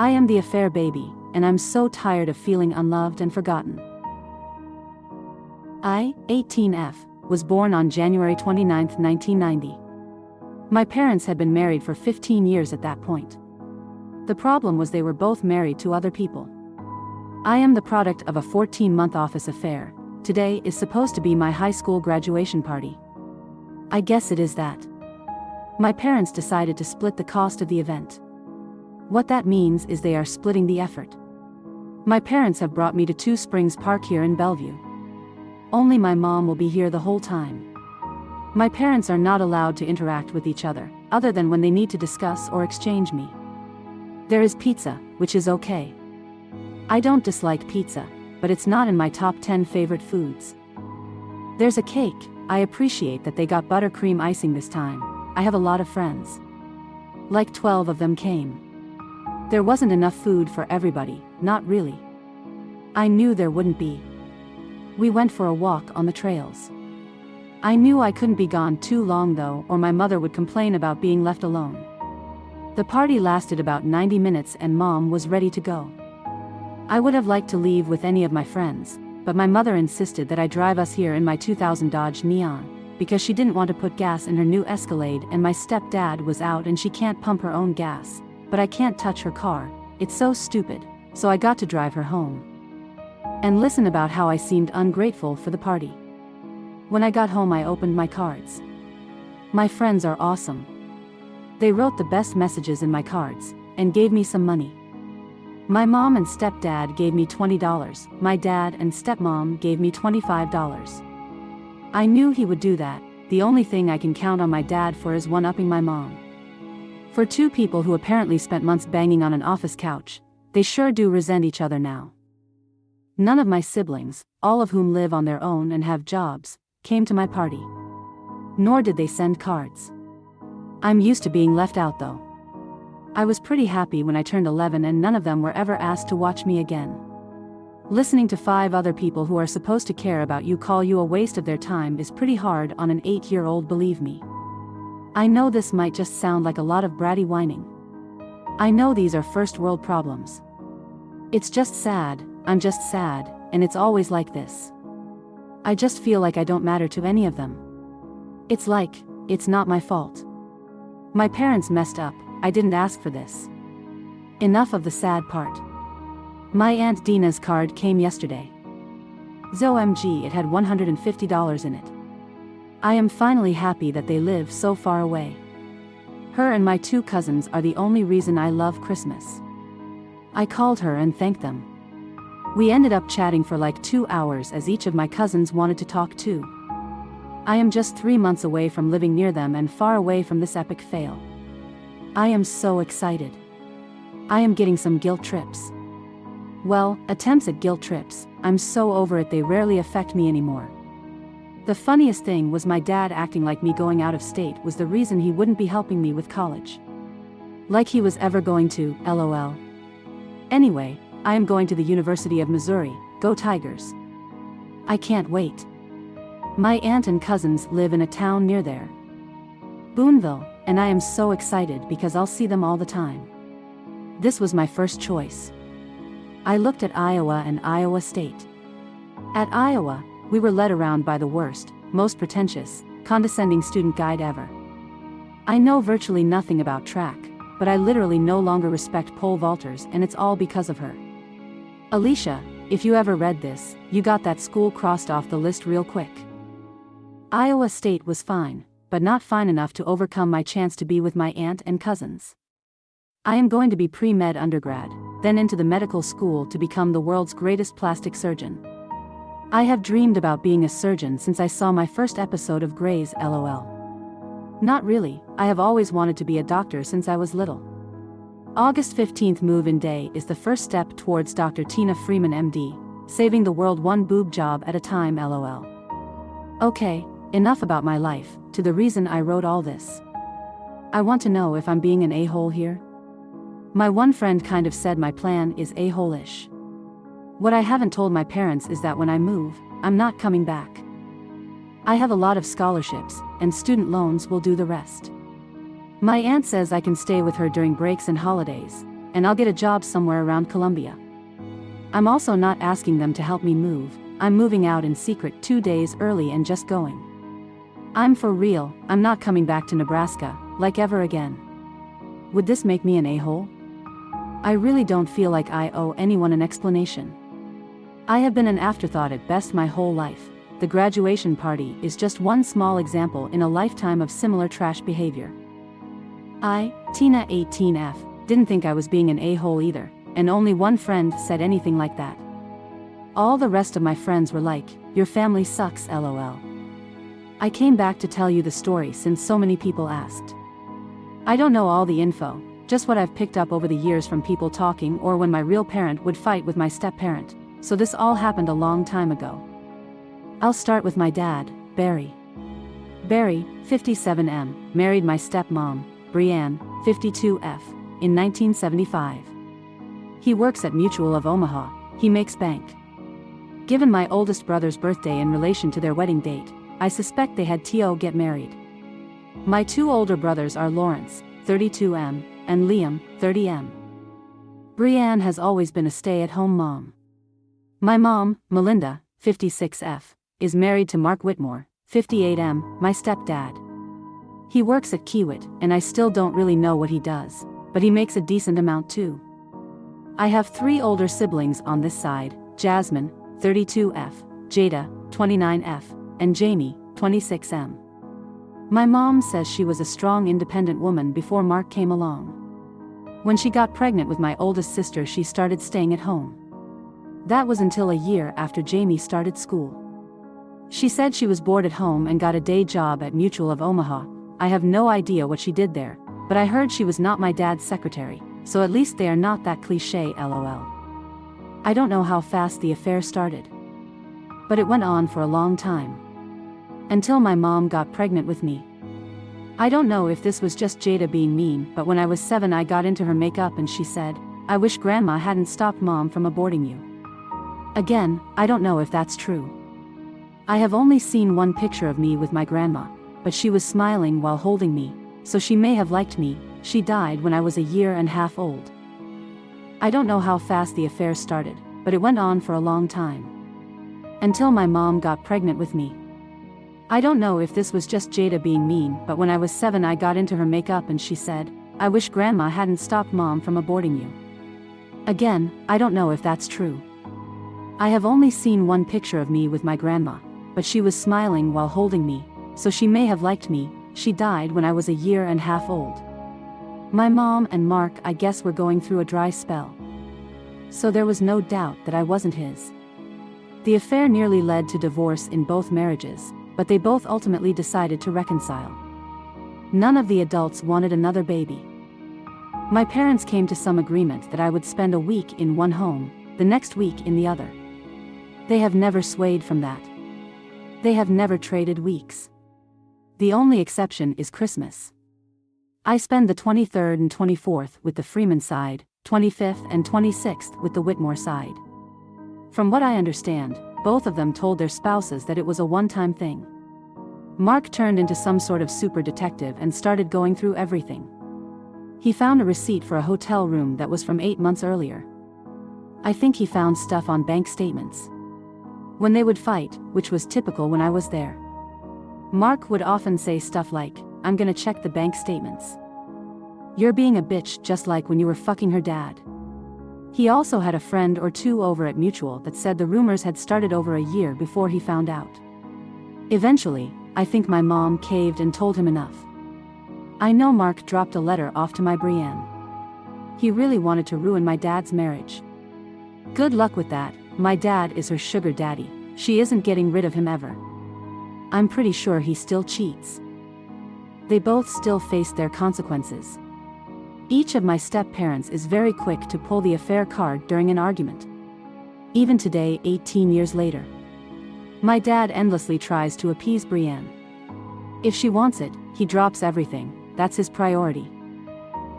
I am the affair baby, and I'm so tired of feeling unloved and forgotten. I, 18F, was born on January 29, 1990. My parents had been married for 15 years at that point. The problem was they were both married to other people. I am the product of a 14-month office affair. Today is supposed to be my high school graduation party. I guess it is that. My parents decided to split the cost of the event. What that means is they are splitting the effort. My parents have brought me to 2 Springs Park here in Bellevue. Only my mom will be here the whole time. My parents are not allowed to interact with each other, other than when they need to discuss or exchange me. There is pizza, which is okay. I don't dislike pizza, but it's not in my top 10 favorite foods. There's a cake. I appreciate that they got buttercream icing this time. I have a lot of friends. Like 12 of them came. There wasn't enough food for everybody, not really. I knew there wouldn't be. We went for a walk on the trails. I knew I couldn't be gone too long though, or my mother would complain about being left alone. The party lasted about 90 minutes and Mom was ready to go. I would have liked to leave with any of my friends, but my mother insisted that I drive us here in my 2000 Dodge Neon, because she didn't want to put gas in her new Escalade and my stepdad was out and she can't pump her own gas, but I can't touch her car, it's so stupid, so I got to drive her home. And listen about how I seemed ungrateful for the party. When I got home I opened my cards. My friends are awesome. They wrote the best messages in my cards, and gave me some money. My mom and stepdad gave me $20, my dad and stepmom gave me $25. I knew he would do that, the only thing I can count on my dad for is one-upping my mom. For 2 people who apparently spent months banging on an office couch, they sure do resent each other now. None of my siblings, all of whom live on their own and have jobs, came to my party. Nor did they send cards. I'm used to being left out though. I was pretty happy when I turned 11 and none of them were ever asked to watch me again. Listening to 5 other people who are supposed to care about you call you a waste of their time is pretty hard on an 8-year-old, believe me. I know this might just sound like a lot of bratty whining. I know these are first world problems. It's just sad, I'm just sad, and it's always like this. I just feel like I don't matter to any of them. It's like, it's not my fault. My parents messed up, I didn't ask for this. Enough of the sad part. My Aunt Dina's card came yesterday. OMG, it had $150 in it. I am finally happy that they live so far away. Her and my 2 cousins are the only reason I love Christmas. I called her and thanked them. We ended up chatting for like 2 hours as each of my cousins wanted to talk too. I am just 3 months away from living near them and far away from this epic fail. I am so excited. I am getting some guilt trips. Well, attempts at guilt trips, I'm so over it they rarely affect me anymore. The funniest thing was my dad acting like me going out of state was the reason he wouldn't be helping me with college. Like he was ever going to, LOL. Anyway, I am going to the University of Missouri, go Tigers. I can't wait. My aunt and cousins live in a town near there, Boonville, and I am so excited because I'll see them all the time. This was my first choice. I looked at Iowa and Iowa State. At Iowa, we were led around by the worst, most pretentious, condescending student guide ever. I know virtually nothing about track, but I literally no longer respect pole vaulters and it's all because of her. Alicia, if you ever read this, you got that school crossed off the list real quick. Iowa State was fine, but not fine enough to overcome my chance to be with my aunt and cousins. I am going to be pre-med undergrad, then into the medical school to become the world's greatest plastic surgeon. I have dreamed about being a surgeon since I saw my first episode of Grey's LOL. Not really, I have always wanted to be a doctor since I was little. August 15th move-in day is the first step towards Dr. Tina Freeman MD, saving the world one boob job at a time LOL. Okay, enough about my life, to the reason I wrote all this. I want to know if I'm being an a-hole here. My one friend kind of said my plan is a-hole-ish. What I haven't told my parents is that when I move, I'm not coming back. I have a lot of scholarships, and student loans will do the rest. My aunt says I can stay with her during breaks and holidays, and I'll get a job somewhere around Columbia. I'm also not asking them to help me move, I'm moving out in secret 2 days early and just going. I'm for real, I'm not coming back to Nebraska, like ever again. Would this make me an a-hole? I really don't feel like I owe anyone an explanation. I have been an afterthought at best my whole life. The graduation party is just one small example in a lifetime of similar trash behavior. I, Tina 18F, didn't think I was being an a-hole either, and only one friend said anything like that. All the rest of my friends were like, "Your family sucks, lol." I came back to tell you the story since so many people asked. I don't know all the info, just what I've picked up over the years from people talking or when my real parent would fight with my step-parent, so this all happened a long time ago. I'll start with my dad, Barry. Barry, 57M, married my stepmom, Brianne, 52F, in 1975. He works at Mutual of Omaha, he makes bank. Given my oldest brother's birthday in relation to their wedding date, I suspect they had T.O. get married. My 2 older brothers are Lawrence, 32M, and Liam, 30M. Brianne has always been a stay-at-home mom. My mom, Melinda, 56F, is married to Mark Whitmore, 58M, my stepdad. He works at Kiewit, and I still don't really know what he does, but he makes a decent amount too. I have 3 older siblings on this side, Jasmine, 32F, Jada, 29F, and Jamie, 26M. My mom says she was a strong independent woman before Mark came along. When she got pregnant with my oldest sister, she started staying at home. That was until a year after Jamie started school. She said she was bored at home and got a day job at Mutual of Omaha. I have no idea what she did there, but I heard she was not my dad's secretary, so at least they are not that cliché, lol. I don't know how fast the affair started, but it went on for a long time. Until my mom got pregnant with me. I don't know if this was just Jada being mean, but when I was 7 I got into her makeup and she said, "I wish grandma hadn't stopped mom from aborting you." Again, I don't know if that's true. I have only seen one picture of me with my grandma, but she was smiling while holding me, so she may have liked me. She died when I was a year and a half old. I don't know how fast the affair started, but it went on for a long time. Until my mom got pregnant with me. I don't know if this was just Jada being mean, but when I was 7 I got into her makeup and she said, "I wish grandma hadn't stopped mom from aborting you." Again, I don't know if that's true. I have only seen one picture of me with my grandma, but she was smiling while holding me, so she may have liked me. She died when I was a year and a half old. My mom and Mark, I guess, were going through a dry spell. So there was no doubt that I wasn't his. The affair nearly led to divorce in both marriages, but they both ultimately decided to reconcile. None of the adults wanted another baby. My parents came to some agreement that I would spend a week in one home, the next week in the other. They have never swayed from that. They have never traded weeks. The only exception is Christmas. I spend the 23rd and 24th with the Freeman side, 25th and 26th with the Whitmore side. From what I understand, both of them told their spouses that it was a one-time thing. Mark turned into some sort of super detective and started going through everything. He found a receipt for a hotel room that was from 8 months earlier. I think he found stuff on bank statements. When they would fight, which was typical when I was there, Mark would often say stuff like, "I'm gonna check the bank statements. You're being a bitch just like when you were fucking her dad." He also had a friend or two over at Mutual that said the rumors had started over a year before he found out. Eventually, I think my mom caved and told him enough. I know Mark dropped a letter off to my Brianne. He really wanted to ruin my dad's marriage. Good luck with that. My dad is her sugar daddy. She isn't getting rid of him ever. I'm pretty sure he still cheats. They both still face their consequences. Each of my step-parents is very quick to pull the affair card during an argument. Even today, 18 years later. My dad endlessly tries to appease Brianne. If she wants it, he drops everything, that's his priority.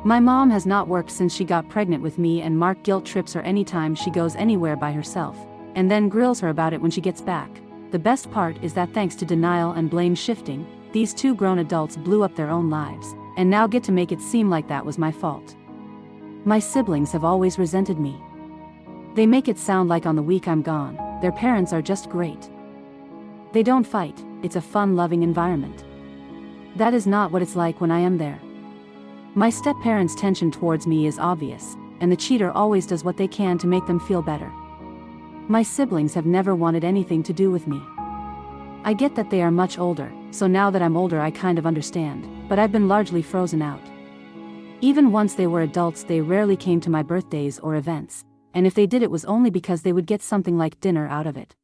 My mom has not worked since she got pregnant with me, and Mark guilt trips her anytime she goes anywhere by herself, and then grills her about it when she gets back. The best part is that thanks to denial and blame shifting, these two grown adults blew up their own lives, and now get to make it seem like that was my fault. My siblings have always resented me. They make it sound like on the week I'm gone, their parents are just great. They don't fight, it's a fun, loving environment. That is not what it's like when I am there. My step-parents' tension towards me is obvious, and the cheater always does what they can to make them feel better. My siblings have never wanted anything to do with me. I get that they are much older, so now that I'm older I kind of understand, but I've been largely frozen out. Even once they were adults they rarely came to my birthdays or events, and if they did it was only because they would get something like dinner out of it.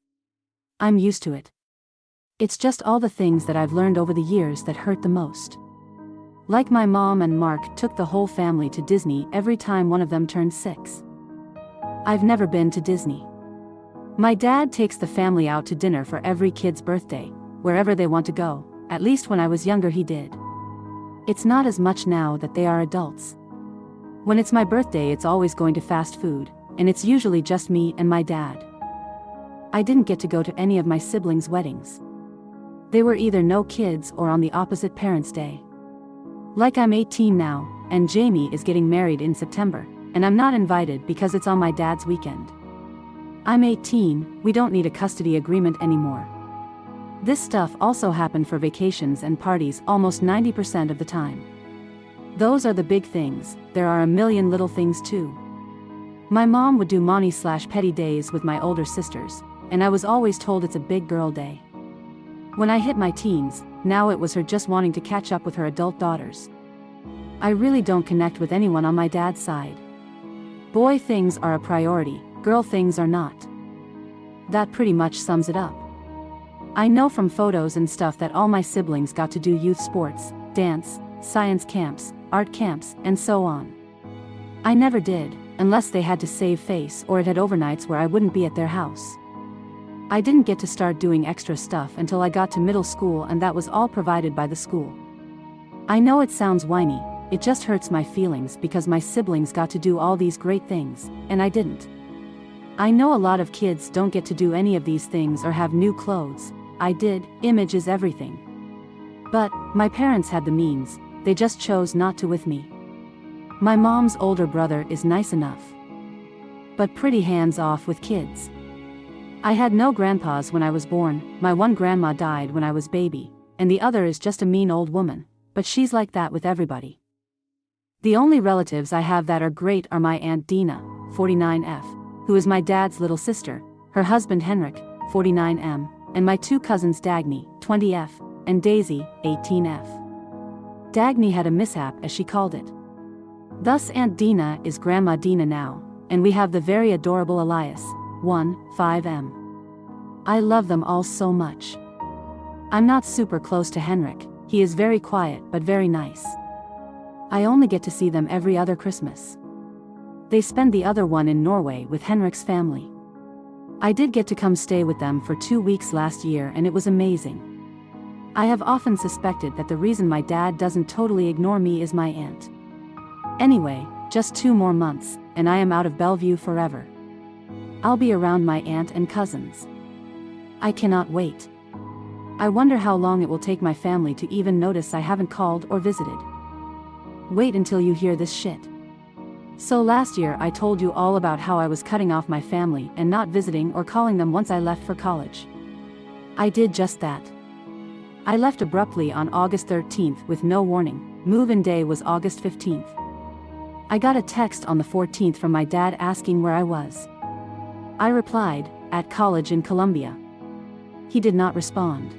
I'm used to it. It's just all the things that I've learned over the years that hurt the most. Like my mom and Mark took the whole family to Disney every time one of them turned 6. I've never been to Disney. My dad takes the family out to dinner for every kid's birthday, wherever they want to go, at least when I was younger he did. It's not as much now that they are adults. When it's my birthday it's always going to fast food, and it's usually just me and my dad. I didn't get to go to any of my siblings' weddings. They were either no kids or on the opposite Parents' Day. Like I'm 18 now, and Jamie is getting married in September, and I'm not invited because it's on my dad's weekend. I'm 18, we don't need a custody agreement anymore. This stuff also happened for vacations and parties almost 90% of the time. Those are the big things, there are a million little things too. My mom would do mommy/petty days with my older sisters, and I was always told it's a big girl day. When I hit my teens, now it was her just wanting to catch up with her adult daughters. I really don't connect with anyone on my dad's side. Boy things are a priority, girl things are not. That pretty much sums it up. I know from photos and stuff that all my siblings got to do youth sports, dance, science camps, art camps, and so on. I never did, unless they had to save face or it had overnights where I wouldn't be at their house. I didn't get to start doing extra stuff until I got to middle school, and that was all provided by the school. I know it sounds whiny, it just hurts my feelings because my siblings got to do all these great things, and I didn't. I know a lot of kids don't get to do any of these things or have new clothes. I did, image is everything. But, my parents had the means, they just chose not to with me. My mom's older brother is nice enough, but pretty hands off with kids. I had no grandpas when I was born, my one grandma died when I was baby, and the other is just a mean old woman, but she's like that with everybody. The only relatives I have that are great are my Aunt Dina, 49F, who is my dad's little sister, her husband Henrik, 49M, and my 2 cousins Dagny, 20F, and Daisy, 18F. Dagny had a mishap as she called it. Thus Aunt Dina is Grandma Dina now, and we have the very adorable Elias, 5M. I love them all so much. I'm not super close to Henrik, he is very quiet but very nice. I only get to see them every other Christmas. They spend the other one in Norway with Henrik's family. I did get to come stay with them for 2 weeks last year and it was amazing. I have often suspected that the reason my dad doesn't totally ignore me is my aunt. Anyway, just 2 more months, and I am out of Bellevue forever. I'll be around my aunt and cousins. I cannot wait. I wonder how long it will take my family to even notice I haven't called or visited. Wait until you hear this shit. So last year I told you all about how I was cutting off my family and not visiting or calling them once I left for college. I did just that. I left abruptly on August 13th with no warning, move-in day was August 15th. I got a text on the 14th from my dad asking where I was. I replied, at college in Columbia. He did not respond.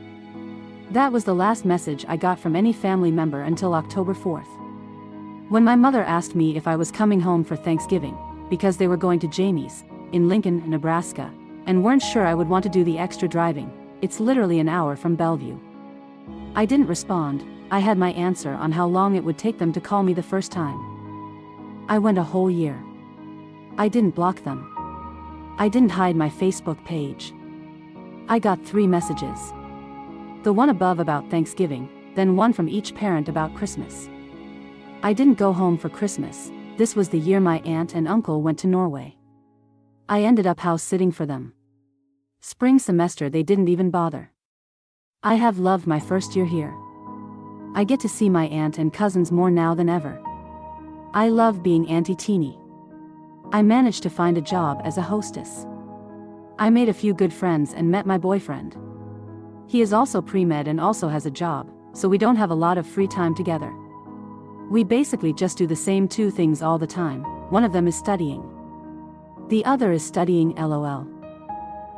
That was the last message I got from any family member until October 4th. When my mother asked me if I was coming home for Thanksgiving, because they were going to Jamie's, in Lincoln, Nebraska, and weren't sure I would want to do the extra driving, it's literally an hour from Bellevue. I didn't respond, I had my answer on how long it would take them to call me the first time. I went a whole year. I didn't block them. I didn't hide my Facebook page. I got 3 messages. The one above about Thanksgiving, then one from each parent about Christmas. I didn't go home for Christmas, this was the year my aunt and uncle went to Norway. I ended up house sitting for them. Spring semester they didn't even bother. I have loved my first year here. I get to see my aunt and cousins more now than ever. I love being anti-teeny. I managed to find a job as a hostess. I made a few good friends and met my boyfriend. He is also pre-med and also has a job, so we don't have a lot of free time together. We basically just do the same two things all the time. One of them is studying. The other is studying LOL.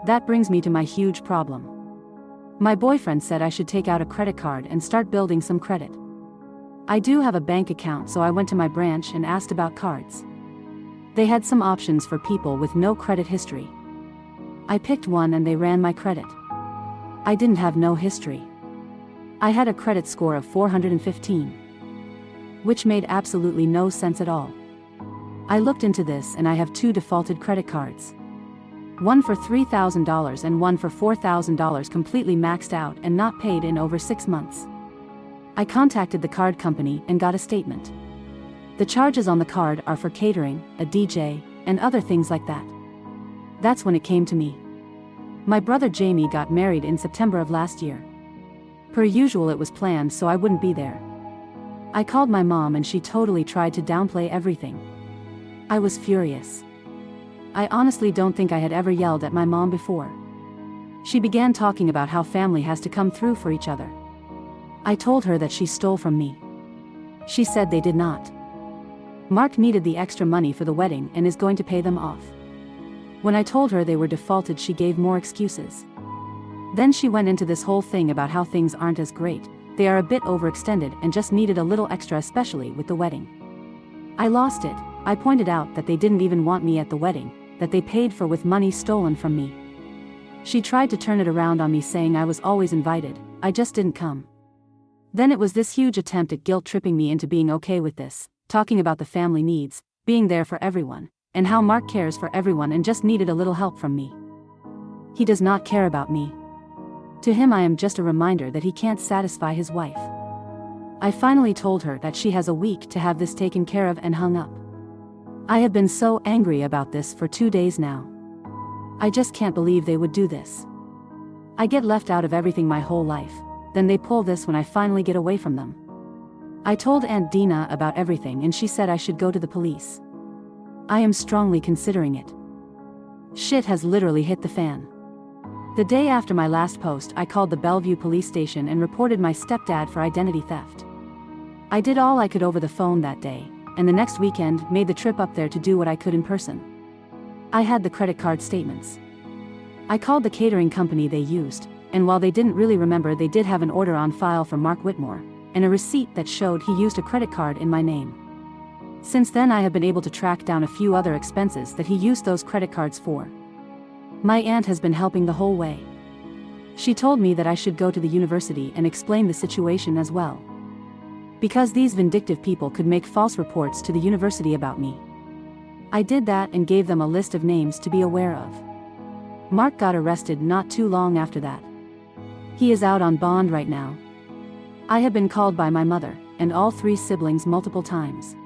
That brings me to my huge problem. My boyfriend said I should take out a credit card and start building some credit. I do have a bank account, so I went to my branch and asked about cards. They had some options for people with no credit history. I picked one and they ran my credit. I didn't have no history. I had a credit score of 415. Which made absolutely no sense at all. I looked into this and I have two defaulted credit cards. One for $3,000 and one for $4,000 completely maxed out and not paid in over 6 months. I contacted the card company and got a statement. The charges on the card are for catering, a DJ, and other things like that. That's when it came to me. My brother Jamie got married in September of last year. Per usual, it was planned so I wouldn't be there. I called my mom and she totally tried to downplay everything. I was furious. I honestly don't think I had ever yelled at my mom before. She began talking about how family has to come through for each other. I told her that she stole from me. She said they did not. Mark needed the extra money for the wedding and is going to pay them off. When I told her they were defaulted, she gave more excuses. Then she went into this whole thing about how things aren't as great, they are a bit overextended and just needed a little extra, especially with the wedding. I lost it. I pointed out that they didn't even want me at the wedding, that they paid for with money stolen from me. She tried to turn it around on me, saying I was always invited, I just didn't come. Then it was this huge attempt at guilt-tripping me into being okay with this, talking about the family needs, being there for everyone, and how Mark cares for everyone and just needed a little help from me. He does not care about me. To him I am just a reminder that he can't satisfy his wife. I finally told her that she has a week to have this taken care of and hung up. I have been so angry about this for 2 days now. I just can't believe they would do this. I get left out of everything my whole life, then they pull this when I finally get away from them. I told Aunt Dina about everything and she said I should go to the police. I am strongly considering it. Shit has literally hit the fan. The day after my last post, I called the Bellevue police station and reported my stepdad for identity theft. I did all I could over the phone that day, and the next weekend made the trip up there to do what I could in person. I had the credit card statements. I called the catering company they used, and while they didn't really remember, they did have an order on file for Mark Whitmore, and a receipt that showed he used a credit card in my name. Since then I have been able to track down a few other expenses that he used those credit cards for. My aunt has been helping the whole way. She told me that I should go to the university and explain the situation as well. Because these vindictive people could make false reports to the university about me. I did that and gave them a list of names to be aware of. Mark got arrested not too long after that. He is out on bond right now. I have been called by my mother and all 3 siblings multiple times.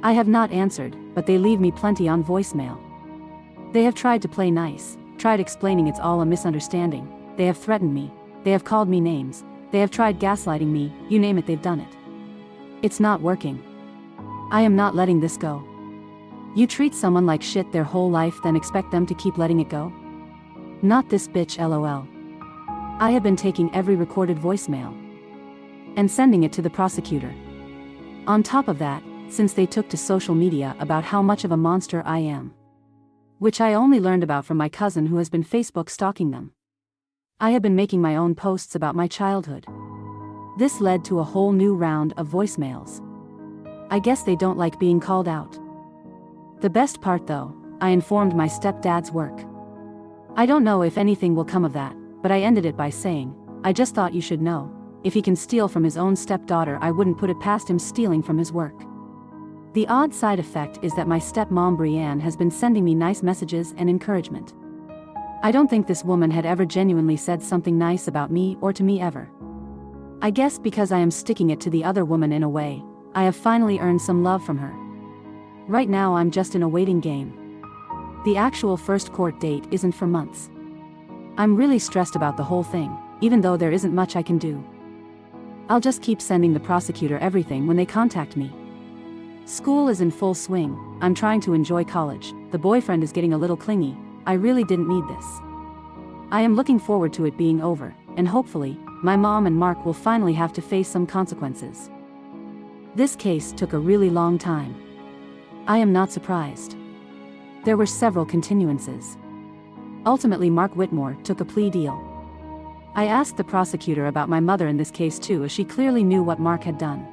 I have not answered, but they leave me plenty on voicemail. They have tried to play nice, tried explaining it's all a misunderstanding, they have threatened me, they have called me names, they have tried gaslighting me, you name it, they've done it. It's not working. I am not letting this go. You treat someone like shit their whole life, then expect them to keep letting it go? Not this bitch, LOL. I have been taking every recorded voicemail and sending it to the prosecutor. On top of that, since they took to social media about how much of a monster I am, which I only learned about from my cousin who has been Facebook stalking them, I have been making my own posts about my childhood. This led to a whole new round of voicemails. I guess they don't like being called out. The best part though, I informed my stepdad's work. I don't know if anything will come of that, but I ended it by saying, I just thought you should know, if he can steal from his own stepdaughter, I wouldn't put it past him stealing from his work. The odd side effect is that my stepmom Brianne has been sending me nice messages and encouragement. I don't think this woman had ever genuinely said something nice about me or to me ever. I guess because I am sticking it to the other woman in a way, I have finally earned some love from her. Right now I'm just in a waiting game. The actual first court date isn't for months. I'm really stressed about the whole thing, even though there isn't much I can do. I'll just keep sending the prosecutor everything when they contact me. School is in full swing, I'm trying to enjoy college, the boyfriend is getting a little clingy, I really didn't need this. I am looking forward to it being over, and hopefully, my mom and Mark will finally have to face some consequences. This case took a really long time. I am not surprised. There were several continuances. Ultimately, Mark Whitmore took a plea deal. I asked the prosecutor about my mother in this case too, as she clearly knew what Mark had done.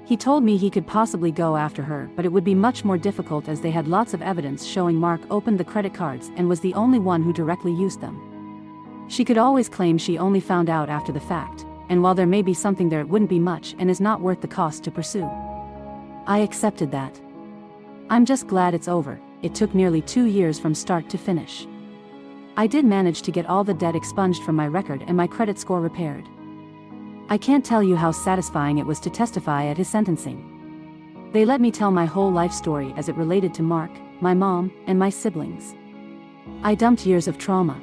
He told me he could possibly go after her, but it would be much more difficult as they had lots of evidence showing Mark opened the credit cards and was the only one who directly used them. She could always claim she only found out after the fact, and while there may be something there, it wouldn't be much and is not worth the cost to pursue. I accepted that. I'm just glad it's over. It took nearly 2 years from start to finish. I did manage to get all the debt expunged from my record and my credit score repaired. I can't tell you how satisfying it was to testify at his sentencing. They let me tell my whole life story as it related to Mark, my mom, and my siblings. I dumped years of trauma.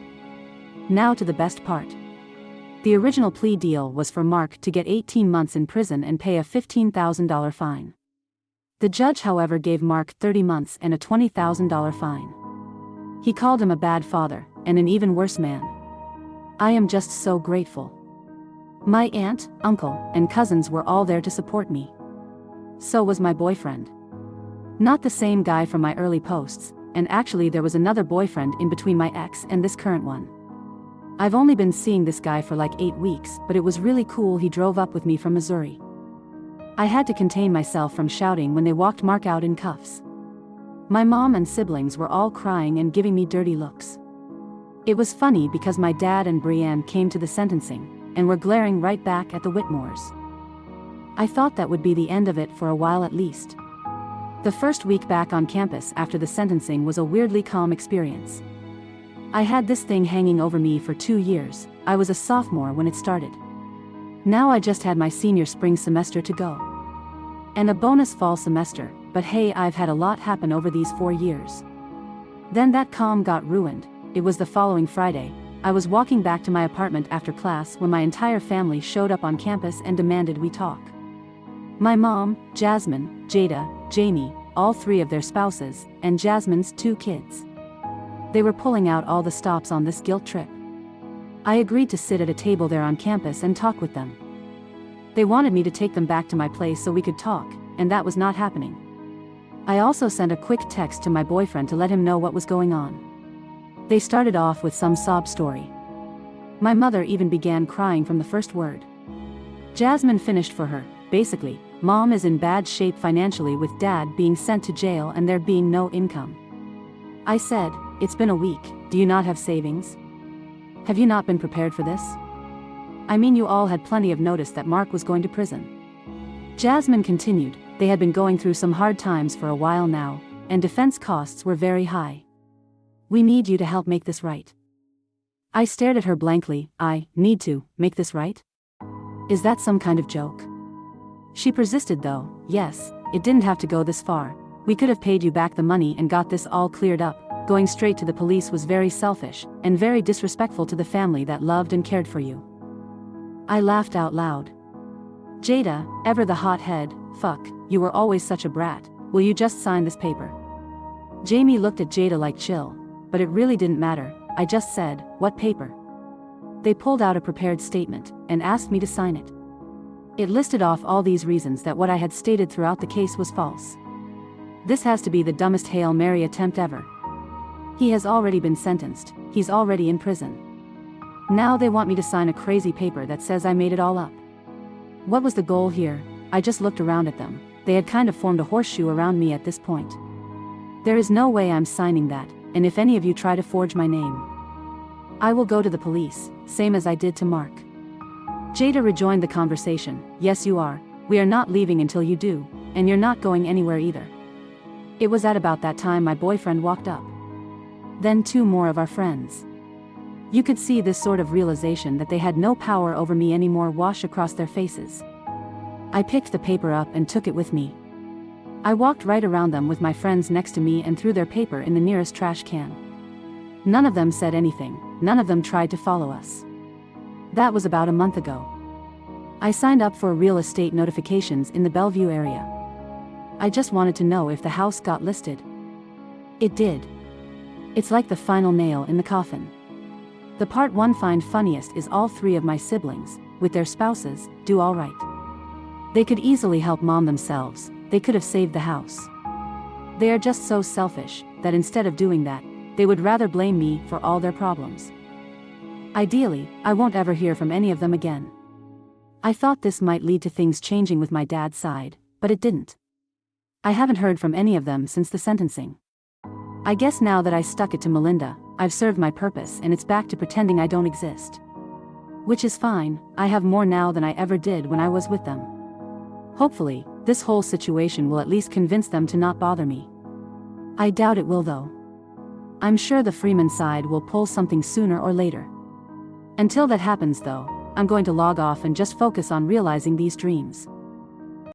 Now to the best part. The original plea deal was for Mark to get 18 months in prison and pay a $15,000 fine. The judge, however, gave Mark 30 months and a $20,000 fine. He called him a bad father, and an even worse man. I am just so grateful. My aunt, uncle, and cousins were all there to support me. So was my boyfriend. Not the same guy from my early posts, and actually there was another boyfriend in between my ex and this current one. I've only been seeing this guy for like 8 weeks, but it was really cool. He drove up with me from Missouri. I had to contain myself from shouting when they walked Mark out in cuffs. My mom and siblings were all crying and giving me dirty looks. It was funny because my dad and Brianne came to the sentencing, and were glaring right back at the Whitmores. I thought that would be the end of it for a while at least. The first week back on campus after the sentencing was a weirdly calm experience. I had this thing hanging over me for 2 years. I was a sophomore when it started. Now I just had my senior spring semester to go. And a bonus fall semester, but hey, I've had a lot happen over these 4 years. Then that calm got ruined. It was the following Friday. I was walking back to my apartment after class when my entire family showed up on campus and demanded we talk. My mom, Jasmine, Jada, Jamie, all 3 of their spouses, and Jasmine's 2 kids. They were pulling out all the stops on this guilt trip. I agreed to sit at a table there on campus and talk with them. They wanted me to take them back to my place so we could talk, and that was not happening. I also sent a quick text to my boyfriend to let him know what was going on. They started off with some sob story. My mother even began crying from the first word. Jasmine finished for her. Basically, mom is in bad shape financially with dad being sent to jail and there being no income. I said, "It's been a week, do you not have savings? Have you not been prepared for this? I mean, you all had plenty of notice that Mark was going to prison." Jasmine continued, they had been going through some hard times for a while now, and defense costs were very high. "We need you to help make this right." I stared at her blankly. I need to make this right? Is that some kind of joke? She persisted though. "Yes, it didn't have to go this far. We could have paid you back the money and got this all cleared up. Going straight to the police was very selfish, and very disrespectful to the family that loved and cared for you." I laughed out loud. "Jada, ever the hothead, fuck, you were always such a brat. Will you just sign this paper?" Jamie looked at Jada like chill. But it really didn't matter. I just said, "What paper?" They pulled out a prepared statement, and asked me to sign it. It listed off all these reasons that what I had stated throughout the case was false. This has to be the dumbest Hail Mary attempt ever. He has already been sentenced, he's already in prison. Now they want me to sign a crazy paper that says I made it all up. What was the goal here? I just looked around at them. They had kind of formed a horseshoe around me at this point. There is no way I'm signing that. And if any of you try to forge my name, I will go to the police, same as I did to Mark. Jada rejoined the conversation. "Yes, you are. We are not leaving until you do, and you're not going anywhere either." It was at about that time my boyfriend walked up. Then 2 more of our friends. You could see this sort of realization that they had no power over me anymore wash across their faces. I picked the paper up and took it with me. I walked right around them with my friends next to me and threw their paper in the nearest trash can. None of them said anything, none of them tried to follow us. That was about a month ago. I signed up for real estate notifications in the Bellevue area. I just wanted to know if the house got listed. It did. It's like the final nail in the coffin. The part one find funniest is all three of my siblings, with their spouses, do all right. They could easily help mom themselves, they could have saved the house. They are just so selfish, that instead of doing that, they would rather blame me for all their problems. Ideally, I won't ever hear from any of them again. I thought this might lead to things changing with my dad's side, but it didn't. I haven't heard from any of them since the sentencing. I guess now that I stuck it to Melinda, I've served my purpose and it's back to pretending I don't exist. Which is fine, I have more now than I ever did when I was with them. Hopefully, this whole situation will at least convince them to not bother me. I doubt it will though. I'm sure the Freeman side will pull something sooner or later. Until that happens though, I'm going to log off and just focus on realizing these dreams.